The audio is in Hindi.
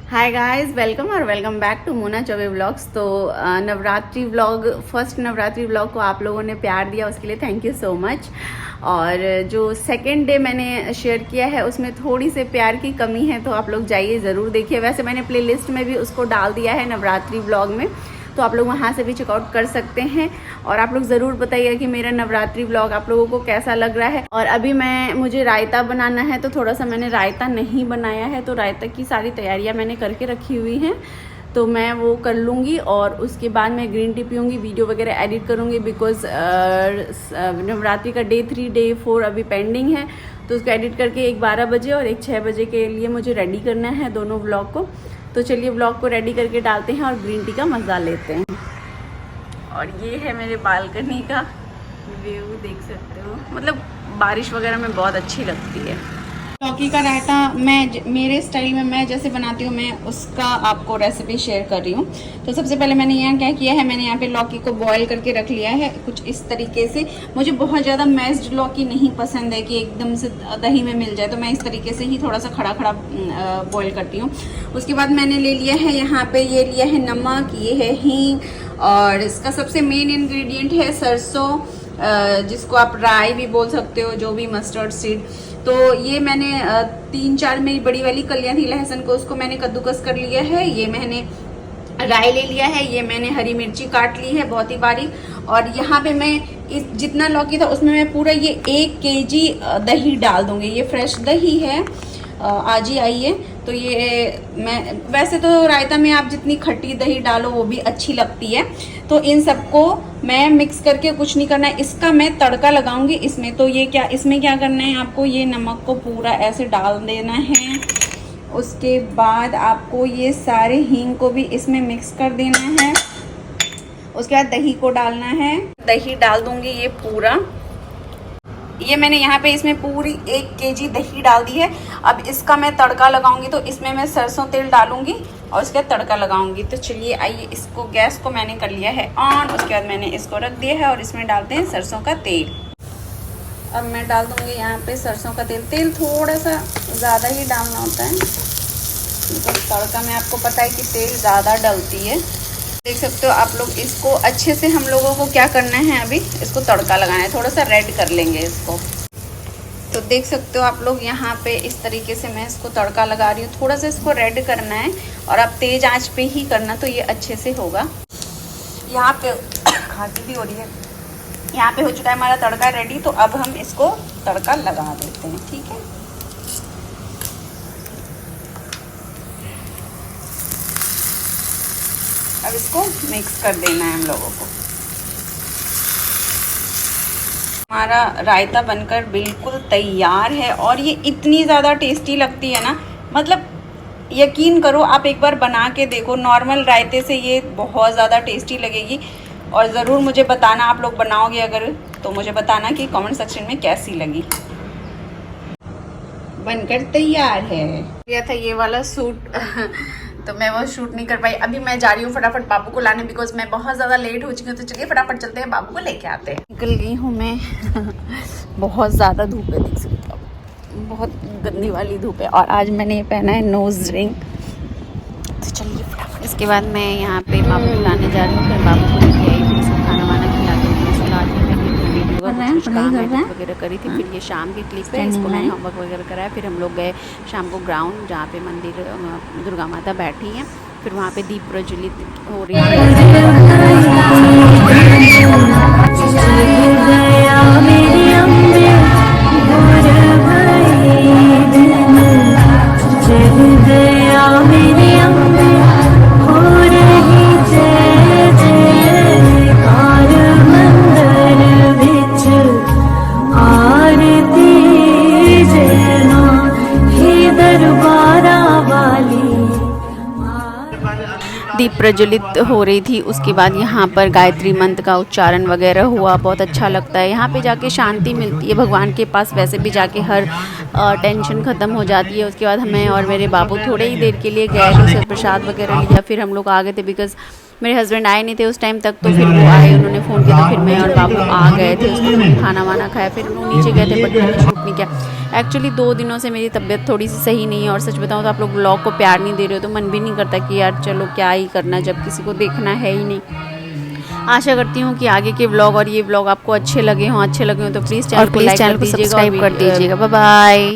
हाय गाइस, वेलकम और welcome back to Mona Choubey vlogs. तो Navratri vlog, first Navratri vlog को आप लोगों ने प्यार दिया, उसके लिए थैंक यू सो मच। और जो सेकेंड डे मैंने शेयर किया है उसमें थोड़ी से प्यार की कमी है, तो आप लोग जाइए ज़रूर देखिए। वैसे मैंने प्लेलिस्ट में भी उसको डाल दिया है नवरात्रि व्लॉग में, तो आप लोग वहाँ से भी चेकआउट कर सकते हैं। और आप लोग ज़रूर बताइएगा कि मेरा नवरात्रि व्लॉग आप लोगों को कैसा लग रहा है। और अभी मुझे रायता बनाना है, तो थोड़ा सा मैंने रायता नहीं बनाया है, तो रायता की सारी तैयारियां मैंने करके रखी हुई हैं, तो मैं वो कर लूँगी। और उसके बाद मैं ग्रीन टी पीऊँगी, वीडियो वगैरह एडिट करूँगी, बिकॉज नवरात्रि का डे 3 डे 4 अभी पेंडिंग है, तो उसको एडिट करके एक 12 बजे और एक 6 बजे के लिए मुझे रेडी करना है दोनों व्लॉग को। तो चलिए व्लॉग को रेडी करके डालते हैं और ग्रीन टी का मज़ा लेते हैं। और ये है मेरे बालकनी का व्यू, देख सकते हो, मतलब बारिश वगैरह में बहुत अच्छी लगती है। लौकी का रायता मेरे स्टाइल में मैं जैसे बनाती हूँ, मैं उसका आपको रेसिपी शेयर कर रही हूँ। तो सबसे पहले मैंने यहाँ क्या किया है, मैंने यहाँ पे लौकी को बॉईल करके रख लिया है कुछ इस तरीके से। मुझे बहुत ज़्यादा मैश्ड लौकी नहीं पसंद है कि एकदम से दही में मिल जाए, तो मैं इस तरीके से ही थोड़ा सा खड़ा खड़ा बॉईल करती हूँ। उसके बाद मैंने ले लिया है यहाँ पे, ये लिया है नमक, ये है हींग, और इसका सबसे मेन इंग्रेडिएंट है सरसों, जिसको आप राई भी बोल सकते हो, जो भी मस्टर्ड सीड। तो ये मैंने 3-4 मेरी बड़ी वाली कलियां थी लहसुन को, उसको मैंने कद्दूकस कर लिया है। ये मैंने राई ले लिया है, ये मैंने हरी मिर्ची काट ली है बहुत ही बारीक। और यहाँ पे मैं इस जितना लौकी था उसमें मैं पूरा ये 1 kg दही डाल दूंगी। ये फ्रेश दही है, आज ही आई है। तो ये मैं वैसे तो रायता में आप जितनी खट्टी दही डालो वो भी अच्छी लगती है। तो इन सबको मैं मिक्स करके, कुछ नहीं करना है, इसका मैं तड़का लगाऊंगी इसमें। तो ये क्या, इसमें क्या करना है आपको, ये नमक को पूरा ऐसे डाल देना है। उसके बाद आपको ये सारे हींग को भी इसमें मिक्स कर देना है। उसके बाद दही को डालना है, दही डाल दूंगी ये पूरा। ये मैंने यहाँ पे इसमें पूरी 1 kg दही डाल दी है। अब इसका मैं तड़का लगाऊंगी, तो इसमें मैं सरसों तेल डालूंगी और उसके बाद तड़का लगाऊंगी। तो चलिए आइए, इसको गैस को मैंने कर लिया है ऑन। उसके बाद मैंने इसको रख दिया है और इसमें डालते हैं सरसों का तेल। अब मैं डाल दूंगी यहाँ पे सरसों का तेल। तेल थोड़ा सा ज़्यादा ही डालना होता है, तो तड़का में आपको पता है कि तेल ज़्यादा डलती है। देख सकते हो आप लोग, इसको अच्छे से हम लोगों को क्या करना है, अभी इसको तड़का लगाना है, थोड़ा सा रेड कर लेंगे इसको। तो देख सकते हो आप लोग, यहाँ पे इस तरीके से मैं इसको तड़का लगा रही हूँ। थोड़ा सा इसको रेड करना है और आप तेज आंच पे ही करना, तो ये अच्छे से होगा। यहाँ पे खांसी भी हो रही है। यहाँ पे हो चुका है हमारा तड़का रेडी, तो अब हम इसको तड़का लगा देते हैं, ठीक है। अब इसको मिक्स कर देना है हम लोगों को। हमारा रायता बनकर बिल्कुल तैयार है और ये इतनी ज़्यादा टेस्टी लगती है ना, मतलब यकीन करो, आप एक बार बना के देखो। नॉर्मल रायते से ये बहुत ज़्यादा टेस्टी लगेगी। और ज़रूर मुझे बताना, आप लोग बनाओगे अगर, तो मुझे बताना कि कमेंट सेक्शन में कैसी लगी। बनकर तैयार है। यह था ये वाला सूट तो मैं वो शूट नहीं कर पाई। अभी मैं जा रही हूँ फटाफट बाबू को लाने, बिकॉज मैं बहुत ज़्यादा लेट हो चुकी हूँ। तो चलिए फटाफट चलते हैं, बाबू को लेके आते हैं। निकल गई हूँ मैं बहुत ज़्यादा धूप है, देख सकते हो, बहुत गंदी वाली धूप है। और आज मैंने ये पहना है नोज रिंग। तो चलिए फटाफट, इसके बाद मैं यहाँ पे बाबू को लाने जा रही हूँ। फिर बाबू को लेके आई, फिर इसको खाना वाना खिला के वगैरह करी थी। फिर ये शाम की क्लिप है, इसको मैंने होमवर्क वगैरह कराया। फिर हम लोग गए शाम को ग्राउंड, जहाँ पे मंदिर दुर्गा माता बैठी हैं। फिर वहाँ पे दीप प्रज्वलित हो रही दीप प्रज्वलित हो रही थी। उसके बाद यहाँ पर गायत्री मंत्र का उच्चारण वगैरह हुआ, बहुत अच्छा लगता है। यहाँ पे जाके शांति मिलती है भगवान के पास। वैसे भी जाके हर टेंशन ख़त्म हो जाती है। उसके बाद हमें और मेरे बाबू थोड़े ही देर के लिए गए, तो प्रसाद वगैरह लिया, फिर हम लोग आ गए थे, बिकॉज़ मेरे हस्बैंड आए नहीं थे उस टाइम तक, तो फिर वो आए, उन्होंने फ़ोन किया तो फिर मैं और बाबू आ गए थे। उसके बाद खाना वाना खाया, फिर वो नीचे गए थे, बट मैंने शूट नहीं किया। एक्चुअली 2 दिनों से मेरी तबीयत थोड़ी सी सही नहीं है, और सच बताऊँ तो आप लोग व्लॉग को प्यार नहीं दे रहे हो तो मन भी नहीं करता कि यार चलो क्या ही करना जब किसी को देखना है ही नहीं। आशा करती हूँ कि आगे के व्लॉग और ये व्लॉग आपको अच्छे लगे हों तो प्लीज़ चैनल को लाइक कर दीजिएगा, सब्सक्राइब कर दीजिएगा। Bye bye.